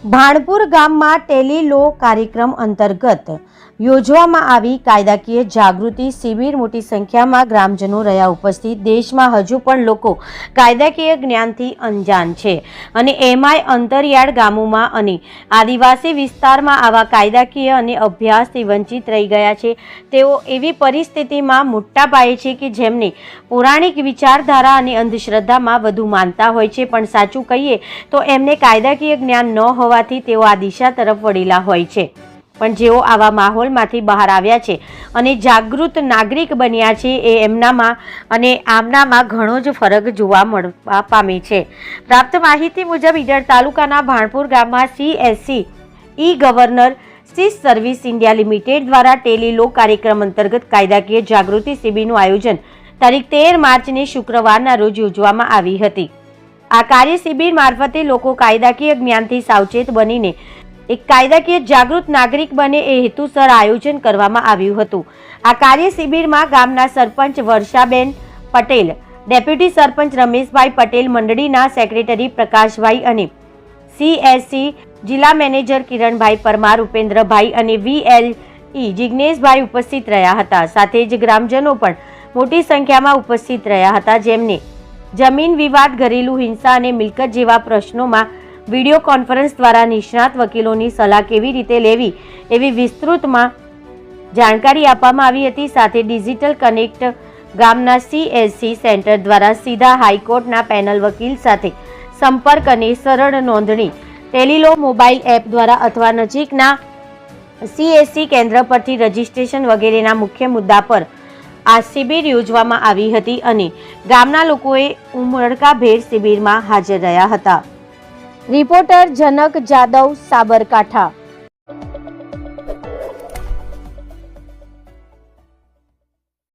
ભાણપુર ગામમાં ટેલી લો કાર્યક્રમ અંતર્ગત યોજવામાં આવી કાયદાકીય જાગૃતિ શિબિર મોટી સંખ્યામાં ગ્રામજનો રહ્યા ઉપસ્થિત। દેશમાં હજુ પણ લોકો કાયદાકીય જ્ઞાનથી અંજાન છે અને એમાંય અંતરિયાળ ગામોમાં અને આદિવાસી વિસ્તારમાં આવા કાયદાકીય અને અભ્યાસથી વંચિત રહી ગયા છે। તેઓ એવી પરિસ્થિતિમાં મોટા પાયે છે કે જેમને પૌરાણિક વિચારધારા અને અંધશ્રદ્ધામાં વધુ માનતા હોય છે, પણ સાચું કહીએ તો એમને કાયદાકીય જ્ઞાન ન હોવાથી તેઓ આ દિશા તરફ વળેલા હોય છે। પણ જેઓ આવા માહોલમાંથી બહાર આવ્યા છે અને જાગૃત નાગરિક બન્યા છે, એ એમનામાં અને આમનામાં ઘણો જ ફરક જોવા મળવા પામે છે। પ્રાપ્ત માહિતી મુજબ ઈડર તાલુકાના ભાણપુર ગામમાં CSC ગવર્નર સીસ સર્વિસ ઇન્ડિયા લિમિટેડ દ્વારા ટેલી લો કાર્યક્રમ અંતર્ગત કાયદાકીય જાગૃતિ શિબિરનું આયોજન તારીખ 13 માર્ચને શુક્રવારના રોજ યોજવામાં આવી હતી। આ કાર્ય શિબિર મારફતે લોકો કાયદાકીય જ્ઞાનથી સાવચેત બનીને એક કાયદાકીય જાગૃત નાગરિક બને એ હેતુસર આયોજન કરવામાં આવ્યું હતું। આ કાર્ય શિબિરમાં ગામના સરપંચ વર્ષાબેન પટેલ, ડેપ્યુટી સરપંચ રમેશભાઈ પટેલ, મંડળીના સેક્રેટરી પ્રકાશભાઈ અને CSC જિલ્લા મેનેજર કિરણભાઈ પરમાર, ઉપેન્દ્રભાઈ અને VLE જિગ્નેશભાઈ ઉપસ્થિત રહ્યા હતા। સાથે જ ગ્રામજનો પણ મોટી સંખ્યામાં ઉપસ્થિત રહ્યા હતા, જેમને જમીન વિવાદ, ઘરેલું હિંસા અને મિલકત જેવા પ્રશ્નોમાં વિડીયો કોન્ફરન્સ દ્વારા નિષ્ણાત વકીલોની સલાહ કેવી રીતે લેવી એવી વિસ્તૃતમાં જાણકારી આપવામાં આવી હતી। સાથે ડિજિટલ કનેક્ટ ગામના CSC સેન્ટર દ્વારા સીધા હાઈકોર્ટના પેનલ વકીલ સાથે સંપર્ક અને સરળ નોંધણી ટેલી લો મોબાઈલ એપ દ્વારા અથવા નજીકના CSC કેન્દ્ર પરથી રજીસ્ટ્રેશન વગેરેના મુખ્ય મુદ્દા પર આ શિબિર યોજવામાં આવી હતી અને ગામના લોકોએ ઉમળકાભેર શિબિરમાં હાજર રહ્યા હતા। રિપોર્ટર જનક જાદવ, સાબરકાંઠા।